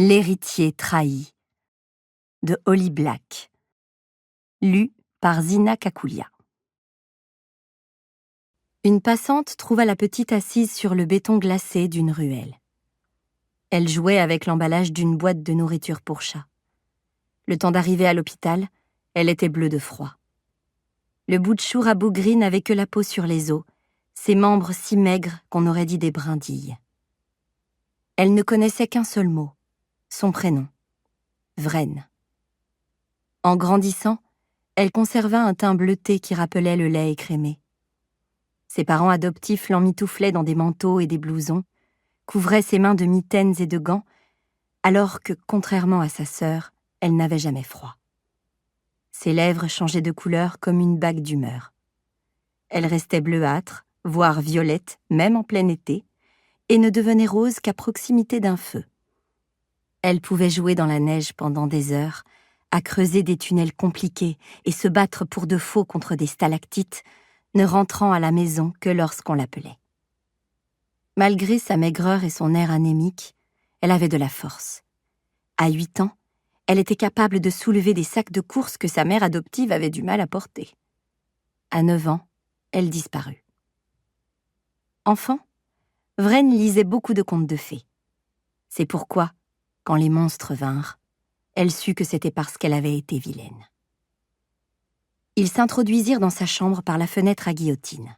L'héritier trahi de Holly Black. Lu par Zina Kakulia. Une passante trouva la petite assise sur le béton glacé d'une ruelle. Elle jouait avec l'emballage d'une boîte de nourriture pour chat. Le temps d'arriver à l'hôpital, elle était bleue de froid. Le bout de chou rabougri n'avait que la peau sur les os, ses membres si maigres qu'on aurait dit des brindilles. Elle ne connaissait qu'un seul mot, son prénom, Vren. En grandissant, elle conserva un teint bleuté qui rappelait le lait écrémé. Ses parents adoptifs l'emmitouflaient dans des manteaux et des blousons, couvraient ses mains de mitaines et de gants, alors que, contrairement à sa sœur, elle n'avait jamais froid. Ses lèvres changeaient de couleur comme une bague d'humeur. Elle restait bleuâtre, voire violette, même en plein été, et ne devenait rose qu'à proximité d'un feu. Elle pouvait jouer dans la neige pendant des heures, à creuser des tunnels compliqués et se battre pour de faux contre des stalactites, ne rentrant à la maison que lorsqu'on l'appelait. Malgré sa maigreur et son air anémique, elle avait de la force. À 8 ans, elle était capable de soulever des sacs de courses que sa mère adoptive avait du mal à porter. À 9 ans, elle disparut. Enfant, Vren lisait beaucoup de contes de fées. C'est pourquoi, quand les monstres vinrent, elle sut que c'était parce qu'elle avait été vilaine. Ils s'introduisirent dans sa chambre par la fenêtre à guillotine.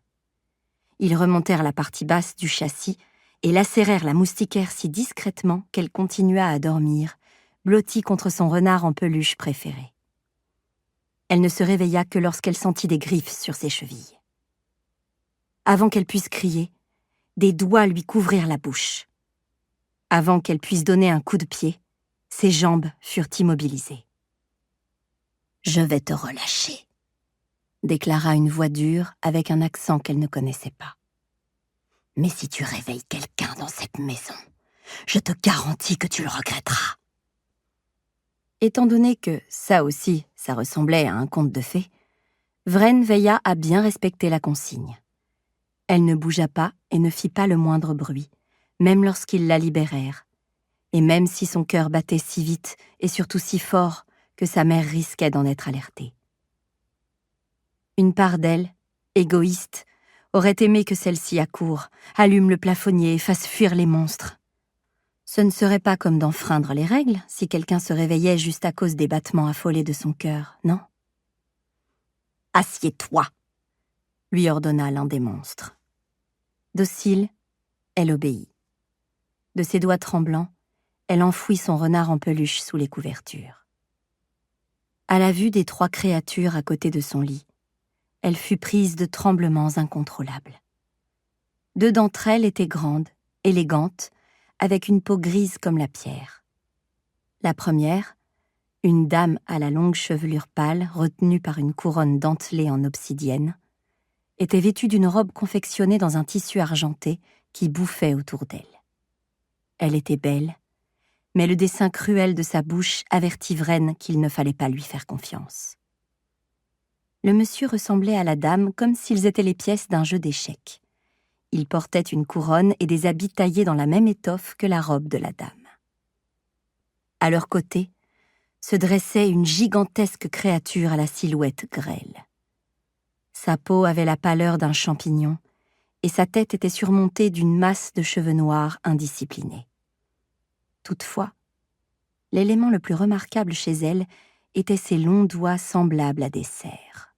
Ils remontèrent la partie basse du châssis et lacérèrent la moustiquaire si discrètement qu'elle continua à dormir, blottie contre son renard en peluche préféré. Elle ne se réveilla que lorsqu'elle sentit des griffes sur ses chevilles. Avant qu'elle puisse crier, des doigts lui couvrirent la bouche. Avant qu'elle puisse donner un coup de pied, ses jambes furent immobilisées. « Je vais te relâcher », déclara une voix dure avec un accent qu'elle ne connaissait pas. « Mais si tu réveilles quelqu'un dans cette maison, je te garantis que tu le regretteras. » Étant donné que, ça aussi, ça ressemblait à un conte de fées, Vren veilla à bien respecter la consigne. Elle ne bougea pas et ne fit pas le moindre bruit, même lorsqu'ils la libérèrent, et même si son cœur battait si vite et surtout si fort que sa mère risquait d'en être alertée. Une part d'elle, égoïste, aurait aimé que celle-ci accourt, allume le plafonnier et fasse fuir les monstres. Ce ne serait pas comme d'enfreindre les règles si quelqu'un se réveillait juste à cause des battements affolés de son cœur, non ? « Assieds-toi » lui ordonna l'un des monstres. Docile, elle obéit. De ses doigts tremblants, elle enfouit son renard en peluche sous les couvertures. À la vue des 3 créatures à côté de son lit, elle fut prise de tremblements incontrôlables. 2 d'entre elles étaient grandes, élégantes, avec une peau grise comme la pierre. La première, une dame à la longue chevelure pâle retenue par une couronne dentelée en obsidienne, était vêtue d'une robe confectionnée dans un tissu argenté qui bouffait autour d'elle. Elle était belle, mais le dessin cruel de sa bouche avertit Vren qu'il ne fallait pas lui faire confiance. Le monsieur ressemblait à la dame comme s'ils étaient les pièces d'un jeu d'échecs. Il portait une couronne et des habits taillés dans la même étoffe que la robe de la dame. À leur côté, se dressait une gigantesque créature à la silhouette grêle. Sa peau avait la pâleur d'un champignon et sa tête était surmontée d'une masse de cheveux noirs indisciplinés. Toutefois, l'élément le plus remarquable chez elle étaient ses longs doigts semblables à des cerfs.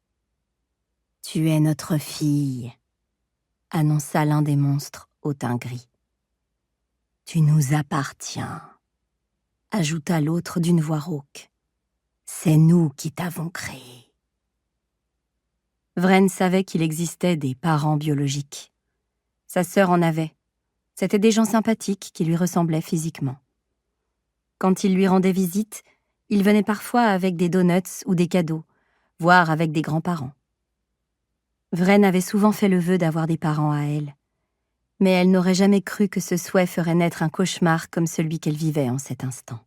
« Tu es notre fille », annonça l'un des monstres au teint gris. « Tu nous appartiens », ajouta l'autre d'une voix rauque. « C'est nous qui t'avons créé. » Vren savait qu'il existait des parents biologiques. Sa sœur en avait. C'étaient des gens sympathiques qui lui ressemblaient physiquement. Quand il lui rendait visite, il venait parfois avec des donuts ou des cadeaux, voire avec des grands-parents. Vren avait souvent fait le vœu d'avoir des parents à elle, mais elle n'aurait jamais cru que ce souhait ferait naître un cauchemar comme celui qu'elle vivait en cet instant.